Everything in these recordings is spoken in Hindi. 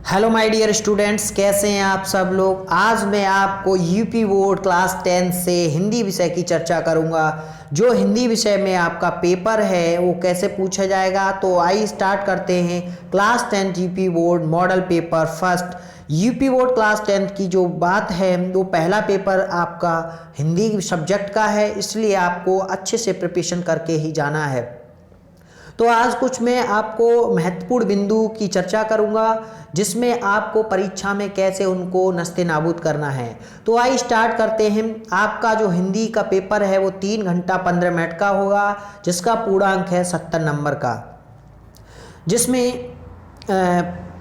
हेलो माय डियर स्टूडेंट्स, कैसे हैं आप सब लोग। आज मैं आपको यूपी बोर्ड क्लास 10 से हिंदी विषय की चर्चा करूंगा। जो हिंदी विषय में आपका पेपर है वो कैसे पूछा जाएगा। तो आइए स्टार्ट करते हैं। Class 10 UP board model paper first. UP board class 10 की जो बात है वो पहला पेपर आपका हिंदी सब्जेक्ट का है, इसलिए आपको अच्छे से प्रिपरेशन करके ही जाना है। तो आज कुछ मैं आपको महत्वपूर्ण बिंदु की चर्चा करूंगा जिसमें आपको परीक्षा में कैसे उनको नस्ते नाबूद करना है। तो आइए स्टार्ट करते हैं। आपका जो हिंदी का पेपर है वो 3 घंटा 15 मिनट का होगा, जिसका पूर्णांक है 70 नंबर का, जिसमें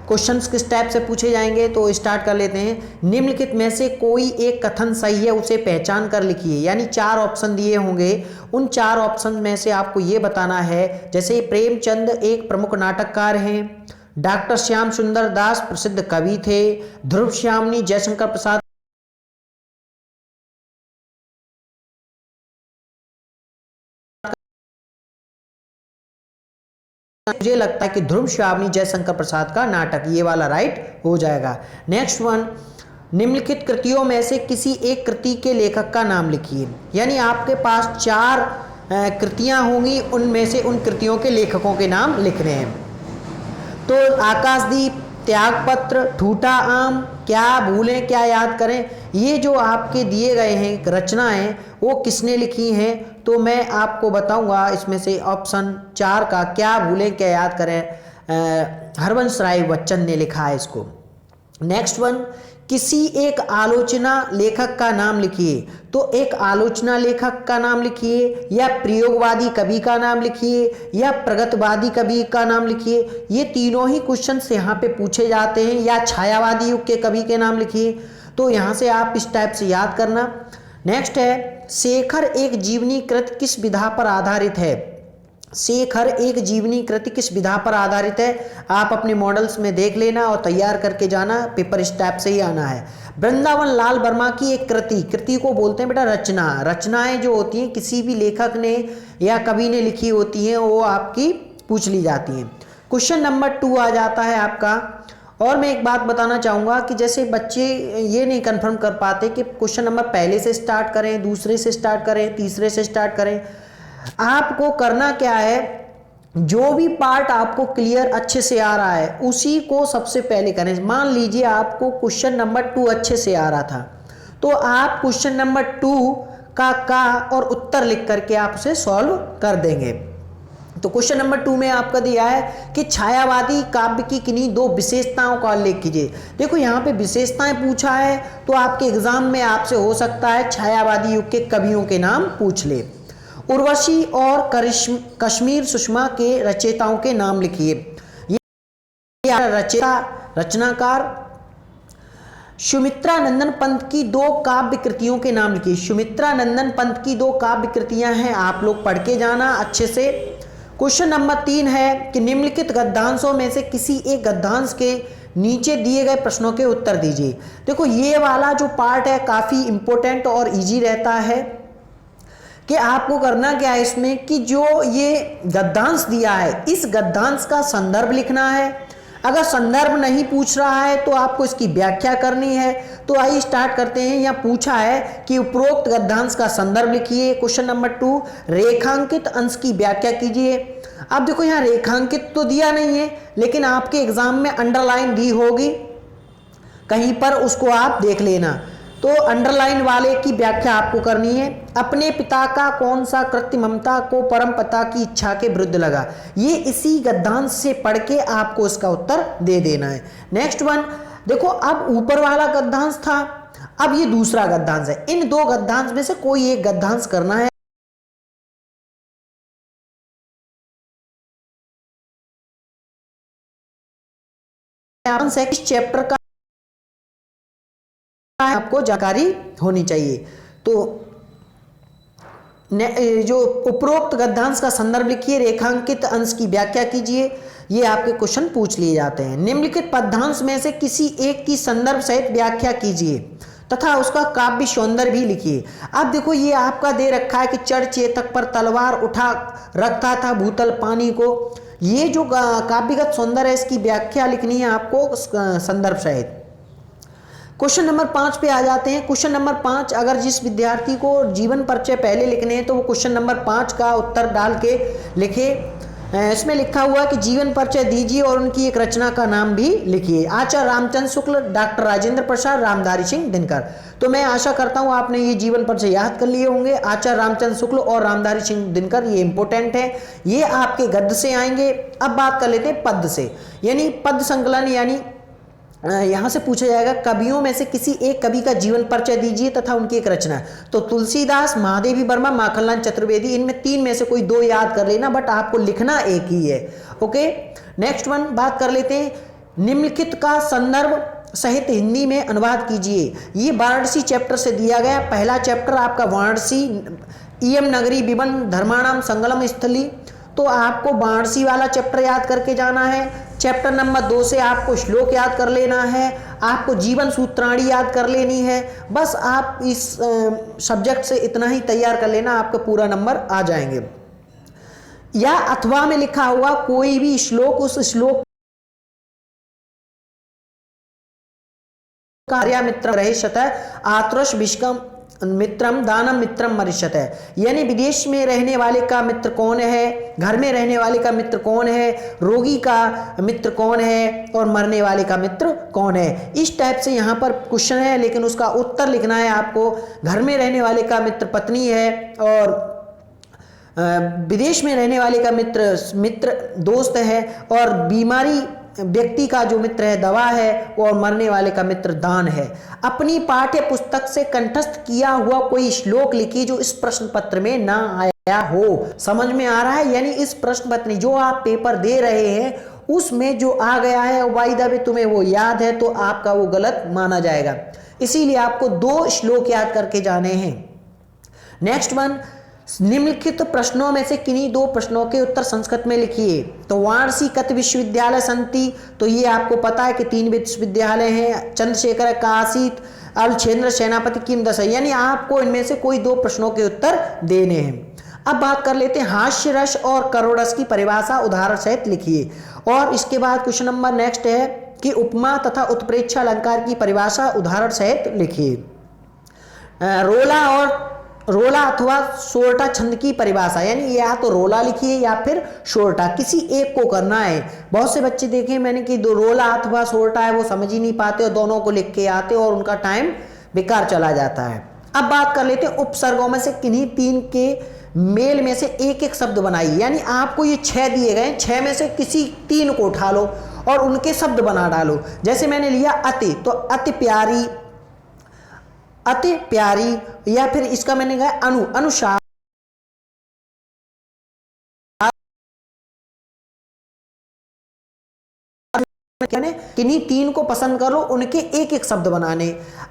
क्वेश्चंस किस टाइप से पूछे जाएंगे। तो स्टार्ट कर लेते हैं। निम्नलिखित में से कोई एक कथन सही है, उसे पहचान कर लिखिए। यानी 4 ऑप्शन दिए होंगे, उन 4 ऑप्शन में से आपको ये बताना है। जैसे प्रेमचंद एक प्रमुख नाटककार हैं, डॉक्टर श्याम सुंदर दास प्रसिद्ध कवि थे, ध्रुव श्यामनी जयशंकर प्रसाद मुझे लगता है कि ध्रुव श्यामनी जयशंकर प्रसाद का नाटक, ये वाला राइट हो जाएगा। नेक्स्ट वन, निम्नलिखित कृतियों में से किसी एक कृति के लेखक का नाम लिखिए। यानी आपके पास 4 कृतियां होंगी, उनमें से उन कृतियों के लेखकों के नाम लिखने हैं। तो आकाशदीप, त्यागपत्र, ठूठा आम, क्या भूलें क्या याद करें, ये जो आपके दिए गए हैं रचनाएं वो किसने लिखी हैं। तो मैं आपको बताऊंगा इसमें से ऑप्शन 4 का क्या भूलें क्या याद करें हरवंश राय बच्चन ने लिखा है इसको। नेक्स्ट वन, किसी एक आलोचना लेखक का नाम लिखिए। तो एक आलोचना लेखक का नाम लिखिए, या प्रयोगवादी कवि का नाम लिखिए, या प्रगतवादी कवि का नाम लिखिए। ये तीनों ही क्वेश्चंस यहाँ पे पूछे जाते हैं। या छायावादी युग के कवि के नाम लिखिए। तो यहाँ से आप इस टाइप से याद करना। नेक्स्ट है, शेखर एक जीवनी कृत किस विधा पर आधारित है। शेखर एक जीवनी कृति किस विधा पर आधारित है, आप अपने मॉडल्स में देख लेना और तैयार करके जाना। पेपर इस टाइप से ही आना है। वृंदावन लाल वर्मा की एक कृति को बोलते हैं बेटा रचना। रचनाएं जो होती हैं किसी भी लेखक ने या कवि ने लिखी होती हैं, वो आपकी पूछ ली जाती हैं। क्वेश्चन नंबर 2 आ जाता है आपका। और मैं एक बात बताना चाहूँगा कि जैसे बच्चे ये नहीं कंफर्म कर पाते कि क्वेश्चन नंबर पहले से स्टार्ट करें, दूसरे से स्टार्ट करें, तीसरे से स्टार्ट करें। आपको करना क्या है, जो भी पार्ट आपको क्लियर अच्छे से आ रहा है उसी को सबसे पहले करें। मान लीजिए आपको क्वेश्चन नंबर 2 अच्छे से आ रहा था, तो आप क्वेश्चन नंबर 2 का और उत्तर लिख करके आप उसे सॉल्व कर देंगे। तो क्वेश्चन नंबर 2 में आपका दिया है कि छायावादी काव्य की किन्हीं 2 विशेषताओं का उल्लेख कीजिए। देखो यहाँ पे विशेषताएं पूछा है, तो आपके एग्जाम में आपसे हो सकता है छायावादी युग के कवियों के नाम पूछ ले। उर्वशी और कश्मीर सुषमा के रचयिताओं के नाम लिखिए। ये रचयिता रचनाकार। सुमित्रा नंदन पंत की 2 काव्य कृतियों के नाम लिखिए। सुमित्रा नंदन पंत की 2 काव्य कृतियां हैं, आप लोग पढ़ के जाना अच्छे से। क्वेश्चन नंबर 3 है कि निम्नलिखित गद्यांशों में से किसी एक गद्यांश के नीचे दिए गए प्रश्नों के उत्तर दीजिए। देखो ये वाला जो पार्ट है काफी इंपॉर्टेंट और इजी रहता है कि आपको करना क्या है इसमें कि जो ये गद्यांश दिया है इस गद्यांश का संदर्भ लिखना है। अगर संदर्भ नहीं पूछ रहा है तो आपको इसकी व्याख्या करनी है। तो आइए स्टार्ट करते हैं। यहाँ पूछा है कि उपरोक्त गद्यांश का संदर्भ लिखिए। क्वेश्चन नंबर 2, रेखांकित अंश की व्याख्या कीजिए। अब देखो यहाँ रेखांकित तो दिया नहीं है, लेकिन आपके एग्जाम में अंडरलाइन दी होगी कहीं पर, उसको आप देख लेना। तो अंडरलाइन वाले की व्याख्या आपको करनी है। अपने पिता का कौन सा कृत्य ममता को परम पिता की इच्छा के विरुद्ध लगा। ये इसी गद्यांश से पढ़ के आपको इसका उत्तर दे देना है। नेक्स्ट वन, देखो अब ऊपर वाला गद्यांश था, अब ये दूसरा गद्यांश है। इन 2 गद्यांश में से कोई एक गद्यांश करना है। इस चैप्टर का आपको जानकारी होनी चाहिए। तो जो उपरोक्त गद्यांश का संदर्भ लिखिए, रेखांकित अंश की व्याख्या कीजिए। ये आपके क्वेश्चन पूछ लिए जाते हैं। निम्नलिखित पद्यांश में से किसी एक की संदर्भ सहित व्याख्या कीजिए तथा उसका काव्य सौंदर्य भी लिखिए। अब देखो ये आपका दे रखा है कि चढ़ चेतक पर तलवार उठा रखता था भूतल पानी को। ये जो काव्यगत सौंदर्य है इसकी व्याख्या लिखनी है आपको संदर्भ सहित। क्वेश्चन नंबर 5 पे आ जाते हैं। क्वेश्चन नंबर 5, अगर जिस विद्यार्थी को जीवन परिचय पहले लिखने हैं तो वो क्वेश्चन नंबर 5 का उत्तर डाल के लिखे। इसमें लिखा हुआ है कि जीवन परिचय दीजिए और उनकी एक रचना का नाम भी लिखिए। आचार्य रामचंद्र शुक्ल, डॉक्टर राजेंद्र प्रसाद, रामधारी सिंह दिनकर। तो मैं आशा करता हूँ आपने ये जीवन परिचय याद कर लिए होंगे। आचार्य रामचंद्र शुक्ल और रामधारी सिंह दिनकर, ये इंपॉर्टेंट है, ये आपके गद्य से आएंगे। अब बात कर लेते हैं पद्य से, यानी पद्य संकलन, यानी यहां से पूछा जाएगा कवियों में से किसी एक कवि का जीवन परिचय दीजिए तथा उनकी एक रचना। तो तुलसीदास, महादेवी वर्मा, माखनलाल चतुर्वेदी, इनमें 3 में से कोई 2 याद कर लेना, बट आपको लिखना एक ही है। ओके, नेक्स्ट वन बात कर लेते हैं। निम्नलिखित का संदर्भ सहित हिंदी में अनुवाद कीजिए। ये वाराणसी चैप्टर से दिया गया। पहला चैप्टर आपका वाराणसी, इयम नगरी विवन धर्माणाम संगलम स्थली, तो आपको वाराणसी वाला चैप्टर याद करके जाना है। चैप्टर नंबर 2 से आपको श्लोक याद कर लेना है, आपको जीवन सूत्राणी याद कर लेनी है। बस आप इस सब्जेक्ट से इतना ही तैयार कर लेना, आपका पूरा नंबर आ जाएंगे। या अथवा में लिखा हुआ कोई भी श्लोक, उस श्लोक कार्या मित्र रहेशत आत्रुष विष्कम मित्रम दानम मित्रम मरिष्यत है, यानी विदेश में रहने वाले का मित्र कौन है, घर में रहने वाले का मित्र कौन है, रोगी का मित्र कौन है और मरने वाले का मित्र कौन है। इस टाइप से यहाँ पर क्वेश्चन है, लेकिन उसका उत्तर लिखना है आपको। घर में रहने वाले का मित्र पत्नी है और विदेश में रहने वाले का मित्र दोस्त है, और बीमारी व्यक्ति का जो मित्र है दवा है, और मरने वाले का मित्र दान है। अपनी पाठ्य पुस्तक से कंठस्थ किया हुआ कोई श्लोक लिखिए जो इस प्रश्न पत्र में ना आया हो। समझ में आ रहा है? यानी इस प्रश्न पत्र जो आप पेपर दे रहे हैं उसमें जो आ गया है बाय द वे तुम्हें वो याद है, तो आपका वो गलत माना जाएगा। इसीलिए आपको 2 श्लोक याद करके जाने हैं। नेक्स्ट वन, निम्नलिखित प्रश्नों में से किन्हीं 2 प्रश्नों के उत्तर संस्कृत में लिखिए। तो वाराणसी कत विश्वविद्यालय संति, तो ये आपको पता है कि 3 विश्वविद्यालय हैं, चंद्रशेखर, काशित, अलछेंद्र, सेनापति, किमदस, यानी आपको इनमें से कोई 2 प्रश्नों के उत्तर देने हैं। अब बात कर लेते हैं हास्य रस और करुण रस की परिभाषा उदाहरण सहित लिखिए। और इसके बाद क्वेश्चन नंबर नेक्स्ट है कि उपमा तथा उत्प्रेक्षा अलंकार की परिभाषा उदाहरण सहित लिखिए। रोला अथवा सोरठा छंद की परिभाषा, यानी या तो रोला लिखिए या फिर सोरठा, किसी एक को करना है। बहुत से बच्चे देखे मैंने कि दो रोला अथवा सोरठा है वो समझ ही नहीं पाते और दोनों को लिख के आते और उनका टाइम बेकार चला जाता है। अब बात कर लेते हैं उपसर्गों में से किन्हीं 3 के मेल में से एक एक शब्द बनाइए। यानी आपको ये 6 दिए गए, 6 में से किसी 3 को उठा लो और उनके शब्द बना डालो। जैसे मैंने लिया अति, तो अति प्यारी, अति प्यारी, या फिर इसका मैंने कहा अनुसार, किन्हीं 3 को पसंद करो, उनके एक एक शब्द बनाने।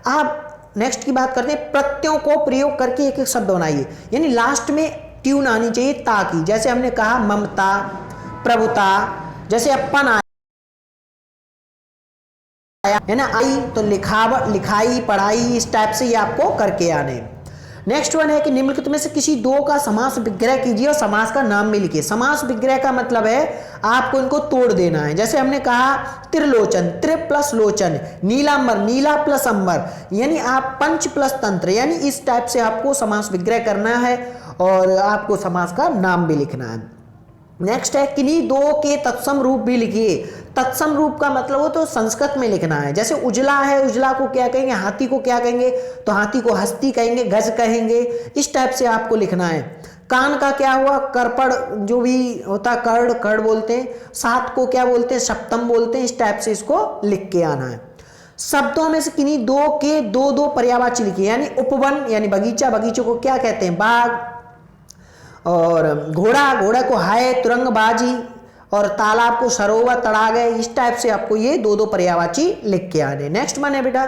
आप नेक्स्ट की बात करते हैं, प्रत्ययों को प्रयोग करके एक एक शब्द बनाइए। यानी लास्ट में ट्यून आनी चाहिए ता की। जैसे हमने कहा ममता, प्रभुता, जैसे अपन है ना, आई तो लिखाई, पढ़ाई, इस टाइप से ये आपको करके आने। नेक्स्ट वन है कि निम्नलिखित में से किसी 2 का समास विग्रह कीजिए और समास का नाम भी लिखिए। समास विग्रह का मतलब है आपको इनको तोड़ देना है। जैसे हमने कहा त्रिलोचन, त्रि प्लस लोचन, नीलांबर, नीला प्लस अंबर, यानी आप पंच प्लस तंत्र, यानी इस टाइप से आपको समास विग्रह करना है और आपको समास का नाम भी लिखना है। नेक्स्ट है किन्हीं 2 के तत्सम रूप भी लिखिए। तत्सम रूप का मतलब हो तो संस्कृत में लिखना है। जैसे उजला है, उजला को क्या कहेंगे, हाथी को क्या कहेंगे, तो हाथी को हस्ती कहेंगे, गज कहेंगे, इस टाइप से आपको लिखना है। कान का क्या हुआ, करपड़ जो भी होता, कर्ण बोलते हैं। 7 को क्या बोलते हैं, सप्तम बोलते हैं। इस टाइप से इसको लिख के आना है। शब्दों में से किन्हीं 2 के 2 पर्यायवाची लिखिए। यानी उपवन यानी बगीचा, बगीचे को क्या कहते हैं, बाग, और घोड़ा को हाय, तुरंगबाजी, और तालाब को सरोवर, तड़ाग है। इस टाइप से आपको ये 2 पर्यायवाची लिख के आने। नेक्स्ट वन है बेटा,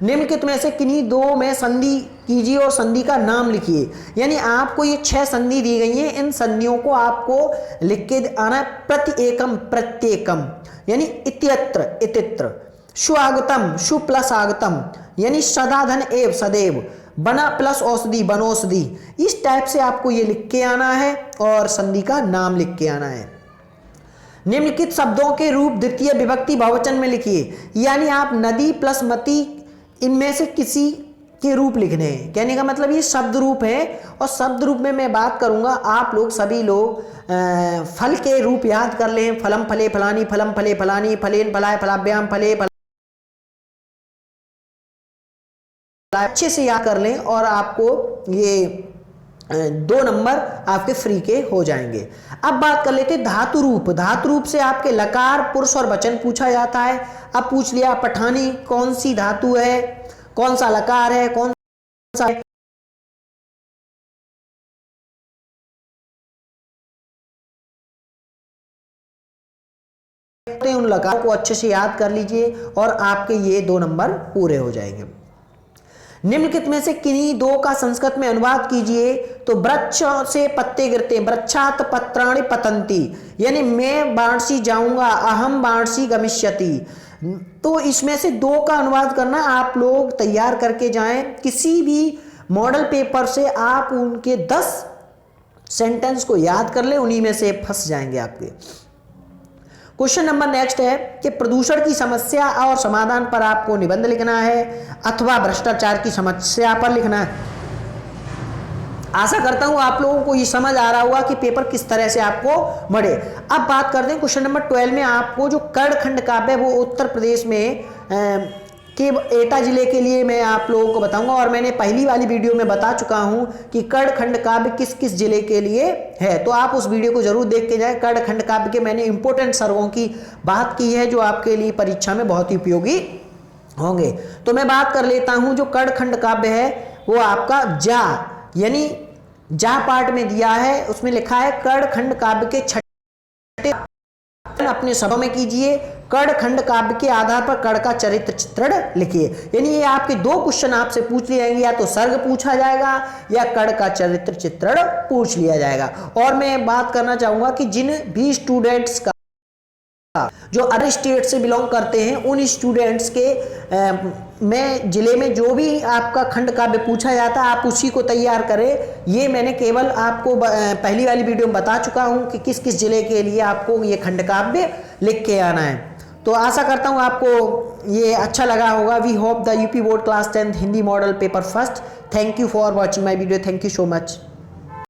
निम्नलिखित में से किन्हीं 2 में संधि कीजिए और संधि का नाम लिखिए। यानी आपको ये 6 संधि दी गई हैं, इन संधियों को आपको लिख के आना है। प्रत्येकम, प्रत्येकम, यानी इत्यत्र, इतित्र, सुआगतम, सु प्लस आगतम, यानी सदाधन एव, सदैव, बना प्लस औषधि, बनौषधि। इस टाइप से आपको ये लिख के आना है और संधि का नाम लिख के आना है। निम्नलिखित शब्दों के रूप द्वितीय विभक्ति बहुवचन में लिखिए, यानी आप नदी प्लस मती इनमें से किसी के रूप लिखने हैं। कहने का मतलब ये शब्द रूप है, और शब्द रूप में मैं बात करूंगा, आप लोग सभी लोग फल के रूप याद कर लें। फलम फले फलानी, फलम फले फलानी, फलेन फलाए फलाभ्याम फले फल, अच्छे से याद कर लें और आपको ये 2 नंबर आपके फ्री के हो जाएंगे। अब बात कर लेते हैं धातु रूप। धातु रूप से आपके लकार, पुरुष और वचन पूछा जाता है। अब पूछ लिया पठानी कौन सी धातु है, कौन सा लकार है, कौन सा उन लकारों को अच्छे से याद कर लीजिए और आपके ये 2 नंबर पूरे हो जाएंगे। निम्नलिखित में से किन्हीं 2 का संस्कृत में अनुवाद कीजिए। तो वृक्ष से पत्ते गिरते, वृक्षात पत्राणि पतंती, यानी मैं वाराणसी जाऊंगा, अहम वाराणसी गमिष्यति। तो इसमें से 2 का अनुवाद करना आप लोग तैयार करके जाएं। किसी भी मॉडल पेपर से आप उनके 10 सेंटेंस को याद कर लें, उन्हीं में से फंस जाएंगे आपके। क्वेश्चन नंबर नेक्स्ट है कि प्रदूषण की समस्या और समाधान पर आपको निबंध लिखना है अथवा भ्रष्टाचार की समस्या पर लिखना है। आशा करता हूं आप लोगों को ये समझ आ रहा होगा कि पेपर किस तरह से आपको बढ़े। अब बात करते हैं क्वेश्चन नंबर 12 में। आपको जो कर्णखंड काव्य है वो उत्तर प्रदेश में के एटा जिले के लिए मैं आप लोगों को बताऊंगा, और मैंने पहली वाली वीडियो में बता चुका हूं कि कर्णखंड काव्य किस किस जिले के लिए है, तो आप उस वीडियो को जरूर देख के जाएं। कर्णखंड काव्य के मैंने इंपॉर्टेंट सर्गों की बात की है जो आपके लिए परीक्षा में बहुत ही उपयोगी होंगे। तो मैं बात कर लेता हूं, जो कर्णखंड काव्य है वो आपका जा यानी जा पार्ट में दिया है, उसमें लिखा है कर्णखंड काव्य के छठे अपने शब्दों में कीजिए। कर्णखंड काव्य के आधार पर कर्ण का चरित्र चित्रण लिखिए। यानी ये आपके 2 क्वेश्चन आपसे पूछ लिए जाएंगे, या तो सर्ग पूछा जाएगा या कर्ण का चरित्र चित्रण पूछ लिया जाएगा। और मैं बात करना चाहूंगा कि जिन भी स्टूडेंट्स का जो अदर स्टेट से बिलोंग करते हैं, उन स्टूडेंट्स के मैं जिले में जो भी आपका खंड काव्य पूछा जाता है आप उसी को तैयार करें। ये मैंने केवल आपको पहली वाली वीडियो में बता चुका हूं कि किस किस जिले के लिए आपको ये खंड काव्य लिख के आना है। तो आशा करता हूं आपको ये अच्छा लगा होगा। We hope the UP board class 10th Hindi model paper first. Thank you for watching my video. Thank you so much.